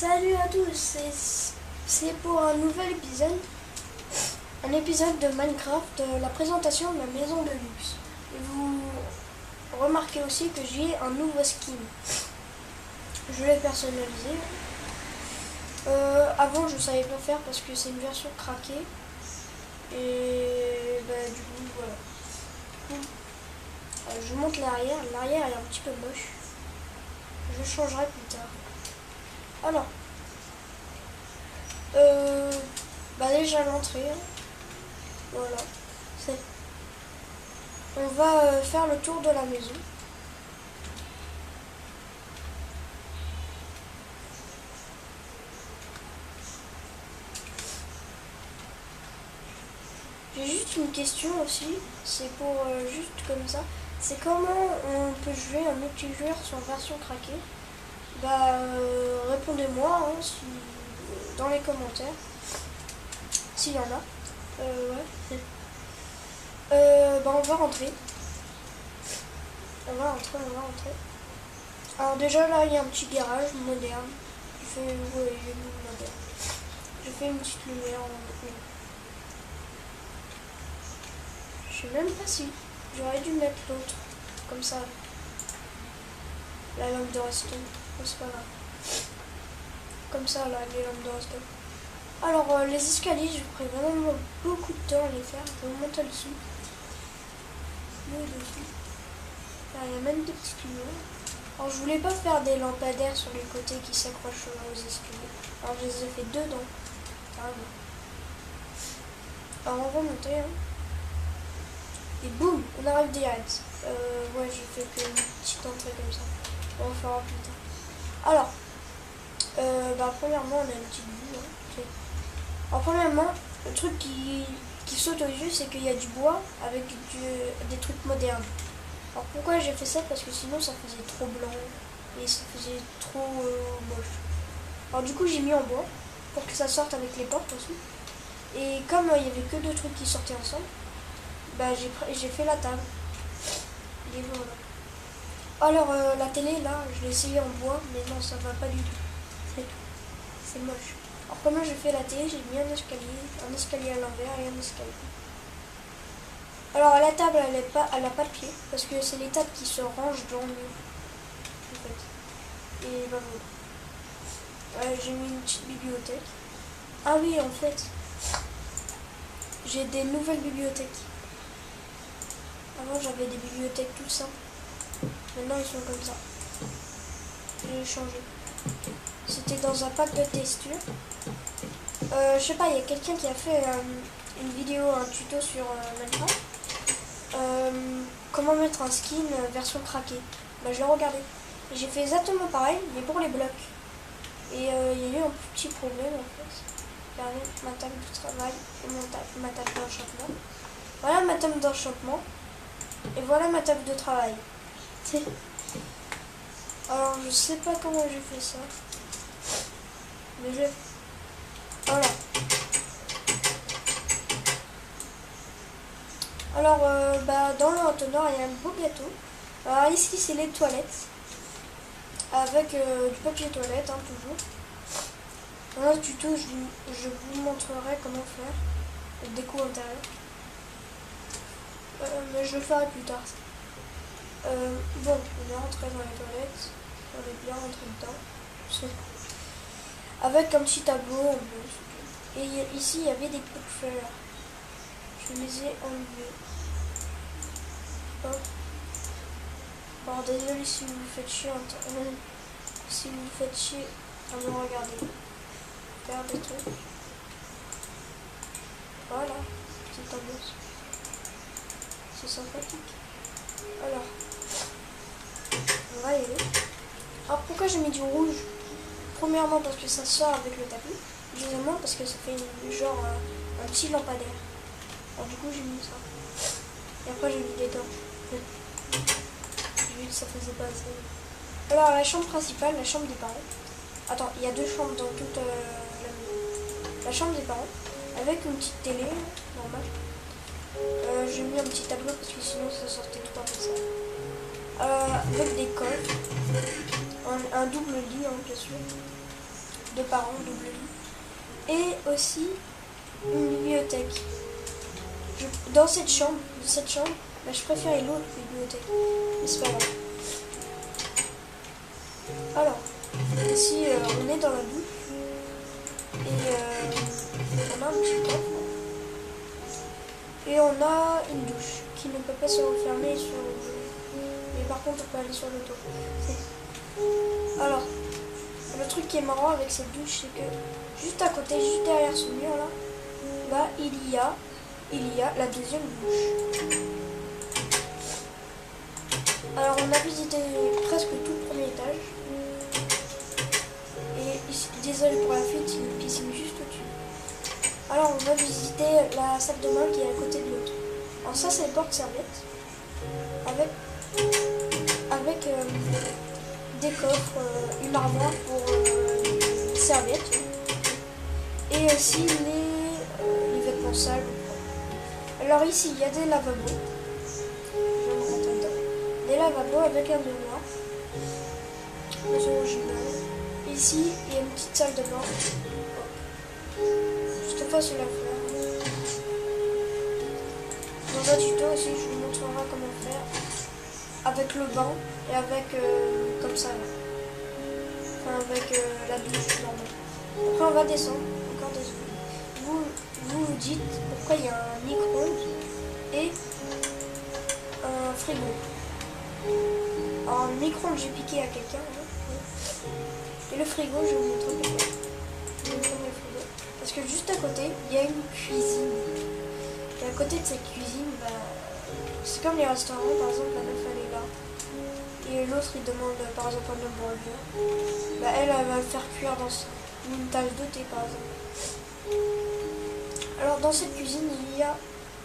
Salut à tous, c'est pour un nouvel épisode, un épisode de Minecraft, la présentation de ma maison de luxe. Et vous remarquez aussi que j'ai un nouveau skin. Je l'ai personnalisé. Avant je savais pas faire parce que c'est une version craquée. Et du coup voilà. Je monte l'arrière. L'arrière est un petit peu moche. Je changerai plus tard. Alors, déjà l'entrée, voilà, on va faire le tour de la maison. J'ai juste une question aussi, c'est pour juste comme ça, c'est comment on peut jouer un multijoueur sur version craquée. Répondez-moi dans les commentaires, s'il y en a. On va rentrer. On va rentrer. Alors déjà là, il y a un petit garage moderne. Il est moderne. Je fais une petite lumière. Je sais même pas si j'aurais dû mettre l'autre, comme ça. La lampe de redstone. C'est pas grave. Comme ça, là, les lampes de redstone. Alors, les escaliers, je ferai vraiment beaucoup de temps à les faire. Je vais monter dessus. Là, il y a même des petites lumières. Alors, je voulais pas faire des lampadaires sur les côtés qui s'accrochent aux escaliers. Alors, je les ai fait deux dans. Carrément. Alors, on va monter. Et boum, on arrive direct. J'ai fait une petite entrée comme ça. On va faire plus tard. Alors, premièrement, on a une petite vue. Alors, premièrement, le truc qui saute aux yeux, c'est qu'il y a du bois avec des trucs modernes. Alors, pourquoi j'ai fait ça? Parce que sinon, ça faisait trop blanc et ça faisait trop moche. Alors, du coup, j'ai mis en bois pour que ça sorte avec les portes aussi. Et comme il n'y avait que deux trucs qui sortaient ensemble, j'ai fait la table. Et voilà. Alors, la télé, là, je l'ai essayé en bois, mais non, ça va pas du tout. C'est moche. Alors, comment j'ai fait la télé? J'ai mis un escalier à l'envers et un escalier. Alors, la table, elle a pas de pied, parce que c'est les tables qui se rangent dans le mur, en fait. Et voilà. J'ai mis une petite bibliothèque. Ah oui, en fait, j'ai des nouvelles bibliothèques. Avant, j'avais des bibliothèques tout simples. Maintenant, ils sont comme ça. J'ai changé. C'était dans un pack de texture. Je sais pas, il y a quelqu'un qui a fait une vidéo, un tuto sur Minecraft. Comment mettre un skin version craquée. Je l'ai regardé. J'ai fait exactement pareil, mais pour les blocs. Et il y a eu un petit problème en fait. Regardez ma table de travail et ma table d'enchantement. Voilà ma table d'enchantement. Et voilà ma table de travail. Alors je sais pas comment j'ai fait ça. Mais voilà. Alors dans le haut-teneur il y a un beau gâteau. Alors ici c'est les toilettes. Avec du papier toilette toujours. Dans le tuto je vous montrerai comment faire le déco intérieur. Mais je le ferai plus tard. On est rentré dans les toilettes. On est bien rentré dedans. Avec un petit tableau en bleu. Et ici il y avait des pots de fleurs. Je les ai enlevés. Hop. Alors désolé si vous faites chier à me regarder. Faire des trucs. Voilà. Petite ambiance. C'est sympathique. Alors. On va y aller. Alors pourquoi j'ai mis du rouge? Premièrement parce que ça sort avec le tapis. Deuxièmement parce que ça fait un petit lampadaire. Alors du coup j'ai mis ça. Et après j'ai mis des dents. J'ai vu que ça faisait pas assez. Alors la chambre principale, la chambre des parents. Attends, il y a deux chambres dans toute la maison. La chambre des parents, avec une petite télé normale. J'ai mis un petit tableau parce que sinon ça sortait tout comme ça. Avec des cols. Un double lit, bien sûr. 2 parents, double lit. Et aussi une bibliothèque. Dans cette chambre, bah, je préférais l'autre bibliothèque. Mais c'est pas grave. Alors, ici on est dans la douche. Et on a un petit coffre. Et on a une douche qui ne peut pas se refermer sur le... Mais par contre on peut aller sur le toit. Alors, le truc qui est marrant avec cette douche, c'est que juste à côté, juste derrière ce mur là, bah, il y a la deuxième douche. Alors on a visité presque tout le premier étage. Et ici, désolé pour la fuite, il y a une piscine juste au-dessus. Alors on va visiter la salle de bain qui est à côté de l'autre. Alors ça c'est le porte-serviette. Avec des coffres, une armoire pour les serviettes. Et aussi les vêtements sales. Alors ici il y a des lavabos. Je vais me rentrer dedans. Des lavabos avec un noir. C'est original. Ici il y a une petite salle de bain. Juste face à la fleur. Dans un tuto aussi je vous montrerai comment faire. Avec le bain et avec comme ça là. Enfin avec la douche normale. Après on va descendre. Encore des vous dites pourquoi il y a un micro-ondes et un frigo. Alors, un micro-ondes, j'ai piqué à quelqu'un. Hein. Et le frigo, je vais vous montrer pourquoi. Je vais vous montrer le frigo. Parce que juste à côté, il y a une cuisine. Et à côté de cette cuisine, bah, c'est comme les restaurants, par exemple, la meuf elle est là. Et l'autre il demande par exemple un hamburger. Bah, elle va le faire cuire dans une tasse de thé par exemple. Alors dans cette cuisine il y a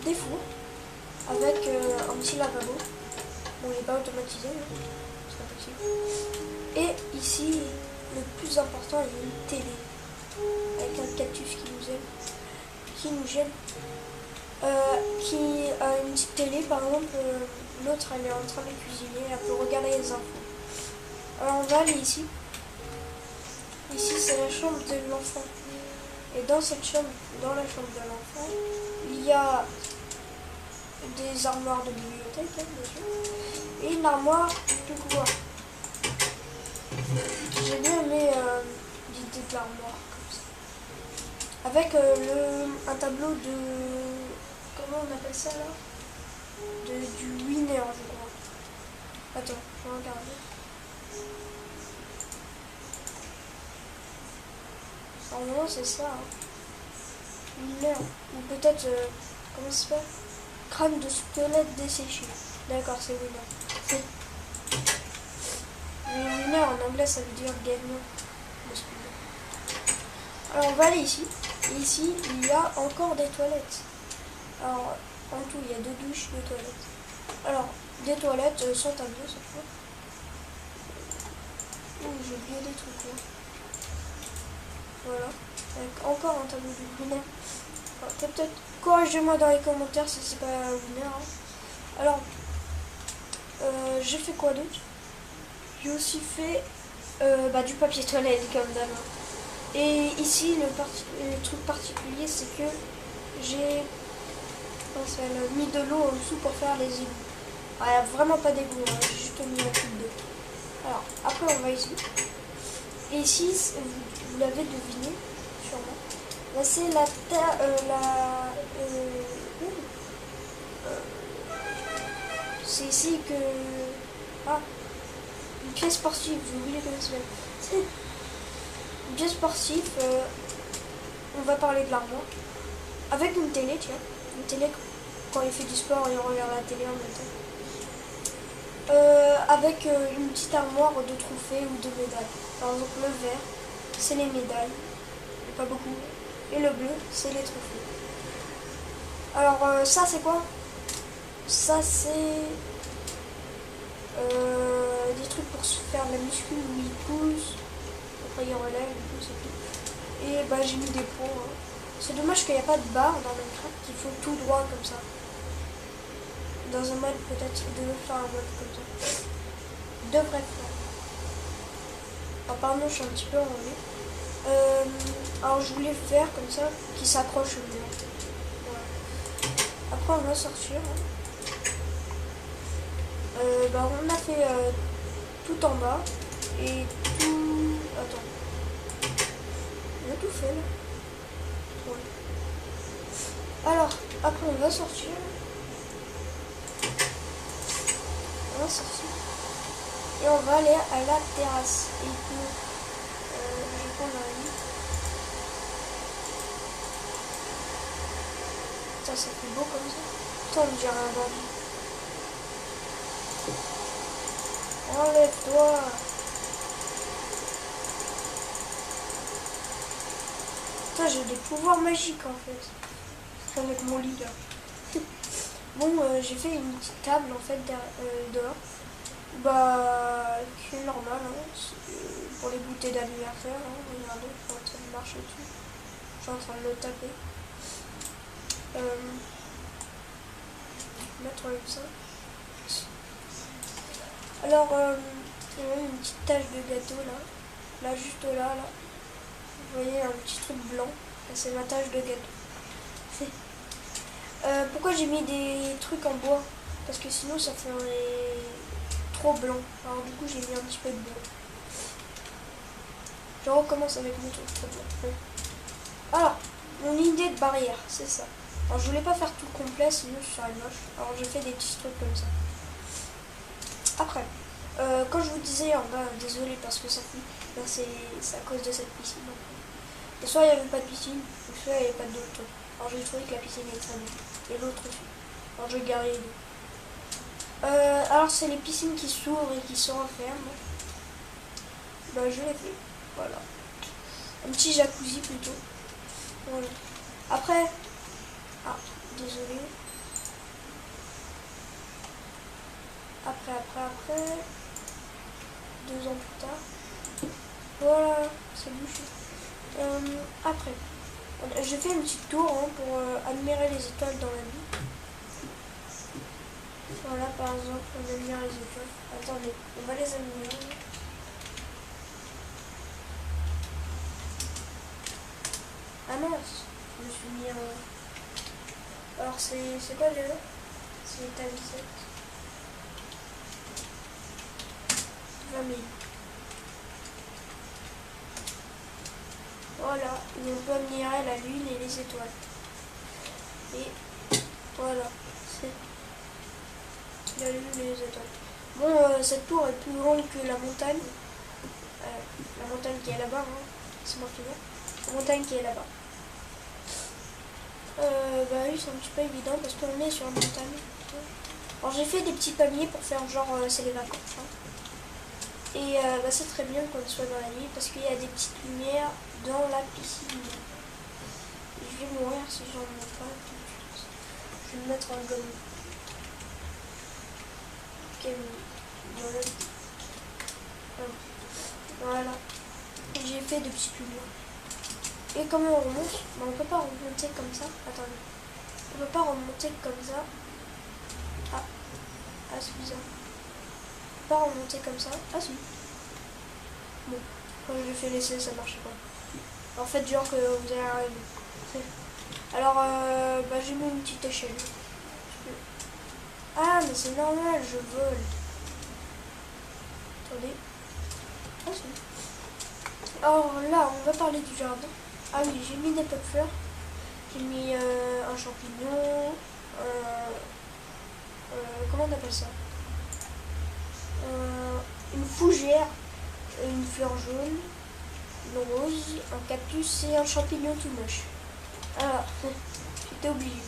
des fours avec un petit lavabo. Bon il n'est pas automatisé, c'est pas possible. Et ici le plus important il y a une télé avec un cactus qui nous gêne. Qui a une petite télé par exemple, l'autre elle est en train de cuisiner, elle peut regarder les infos. Alors on va aller ici. Ici c'est la chambre de l'enfant. Et dans cette chambre, dans la chambre de l'enfant, il y a des armoires de bibliothèque, hein, bien sûr, et une armoire de couloir. J'ai bien aimé l'idée de l'armoire comme ça. Avec un tableau de... Comment on appelle ça là? Du winner, je crois. Attends, je vais regarder. Normalement c'est ça. Hein. Winner. Ou peut-être, comment ça s'appelle? Crâne de squelette desséché. D'accord, c'est winner. Mais winner en anglais ça veut dire gagnant. Alors on va aller ici. Et ici il y a encore des toilettes. Alors en tout il y a 2 douches, 2 toilettes. Alors des toilettes sans tableau cette fois. Ouh j'ai oublié des trucs là. Voilà. Avec encore un tableau de winner. Peut-être corrigez-moi dans les commentaires si c'est pas winner. Hein. Alors j'ai fait quoi d'autre? J'ai aussi fait du papier toilette comme d'hab. Et ici le truc particulier c'est que j'ai mis de l'eau en dessous pour faire les égouts. Il n'y a vraiment pas d'égout, hein, j'ai juste mis un cube d'eau. Alors après on va ici. Et ici vous l'avez deviné sûrement. Là c'est c'est ici que... Ah, une pièce sportive, j'ai oublié comment ça s'appelle. Une pièce sportive, on va parler de l'armoire. Avec une télé, tiens. Une télé, quand il fait du sport, il regarde la télé en même temps. Avec une petite armoire de trophées ou de médailles. Par exemple, le vert, c'est les médailles. Pas beaucoup. Et le bleu, c'est les trophées. Alors, ça, c'est quoi? Ça, c'est... des trucs pour se faire de la muscu où il pousse, après il relève, il pousse et tout. Et bah j'ai mis des pots. Hein. C'est dommage qu'il n'y a pas de barre dans Minecraft qui font tout droit comme ça. Dans un mode peut-être de faire un mode comme ça. Devrait faire. Alors pardon, je suis un petit peu enrhumée. Alors je voulais faire comme ça, qui s'accroche au mur. Voilà. Après on va sortir. Bah, on a fait tout en bas et tout. Attends. On a tout fait là. Ouais. Alors, après on va sortir. On va sortir. Et on va aller à la terrasse. Et puis, je vais prendre un lit. Ça fait beau comme ça. Putain, on dirait un bandit. Enlève-toi. Putain, j'ai des pouvoirs magiques en fait. Avec mon lit là. Bon, j'ai fait une petite table en fait dehors. Bah, qui est normal, hein. Pour les goûters d'anniversaire. Hein. Regardez, je suis en train de marcher dessus. Je suis en train de le taper. Mettre comme ça. Alors, il y a une petite tache de gâteau là. Là, juste là. Vous voyez un petit truc blanc. C'est ma tache de gâteau. Pourquoi j'ai mis des trucs en bois? Parce que sinon ça ferait trop blanc. Alors du coup j'ai mis un petit peu de bois. Je recommence avec mon truc. Alors, mon idée de barrière, c'est ça. Alors je voulais pas faire tout complet, sinon je serais moche. Alors j'ai fait des petits trucs comme ça. Après, quand je vous disais en bas, désolé parce que ça fuit, ben c'est à cause de cette piscine. Et soit il n'y avait pas de piscine, ou soit il n'y avait pas d'autre truc. Alors j'ai trouvé que la piscine est très bien. Et l'autre aussi. Alors je vais garer les deux. Alors c'est les piscines qui s'ouvrent et qui se referment. Bah je l'ai fait. Voilà. Un petit jacuzzi plutôt. Voilà. Après. Ah, désolé. Après. 2 ans plus tard. Voilà, c'est bouché. Après. J'ai fait une petite tour hein, pour admirer les étoiles dans la vie. Voilà, par exemple, on admire les étoiles. Attendez, on va les admirer. Ah mince, je me suis mis en... Alors, c'est quoi déjà? C'est état 17. 20 000. Voilà, et on peut admirer la lune et les étoiles. Et voilà, c'est la lune et les étoiles. Bon, cette tour est plus grande que la montagne. La montagne qui est là-bas, hein. C'est moi qui vois. La montagne qui est là-bas. Bah oui, c'est un petit peu évident parce qu'on est sur la montagne. Alors j'ai fait des petits palmiers pour faire genre c'est les vacances. Hein. Et bah, c'est très bien qu'on soit dans la nuit parce qu'il y a des petites lumières dans la piscine. Et je vais mourir si j'en mets pas tout de suite. Je vais me mettre un gomme. Voilà. J'ai fait de petites lumières. Et comment on remonte? Bah, on peut pas remonter comme ça. Attendez. On peut pas remonter comme ça. Ah, c'est bizarre. On peut pas remonter comme ça. Ah si. Bon, quand je l'ai fait laisser, ça marche pas. En fait, genre que vous allez arriver. Alors, bah, j'ai mis une petite échelle. Ah, mais c'est normal, je vole. Attendez. Ah si. Alors là, on va parler du jardin. Ah oui, j'ai mis des pots de fleurs. J'ai mis un champignon. Comment on appelle ça? Une fougère, une fleur jaune, une rose, un cactus et un champignon tout moche. Alors, j'étais obligée.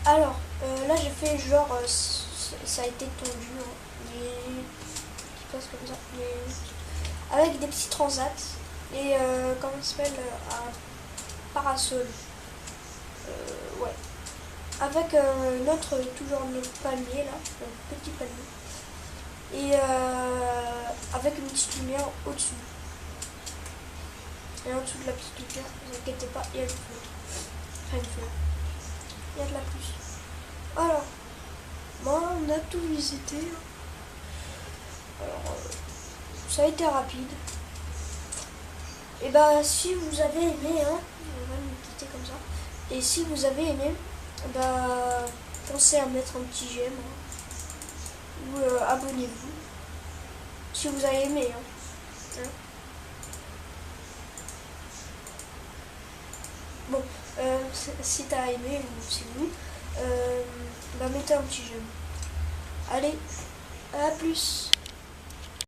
Alors, là j'ai fait genre, ça a été tondu, hein, qui passe comme ça, mais avec des petits transats et comment ça s'appelle, un parasol. Ouais. Avec toujours notre palmier là, un petit palmier. Et avec une petite lumière au-dessus. Et en dessous de la petite lumière, ne vous inquiétez pas, il y a du feu. Enfin, une fleur. Il y a de la pluie. Alors, bon, on a tout visité. Alors, ça a été rapide. Et bah si vous avez aimé, hein, on va me quitter comme ça. Et si vous avez aimé, bah pensez à mettre un petit j'aime, hein, ou abonnez-vous. Si vous avez aimé, hein. Bon, si t'as aimé ou si vous, bah mettez un petit j'aime. Allez, à plus.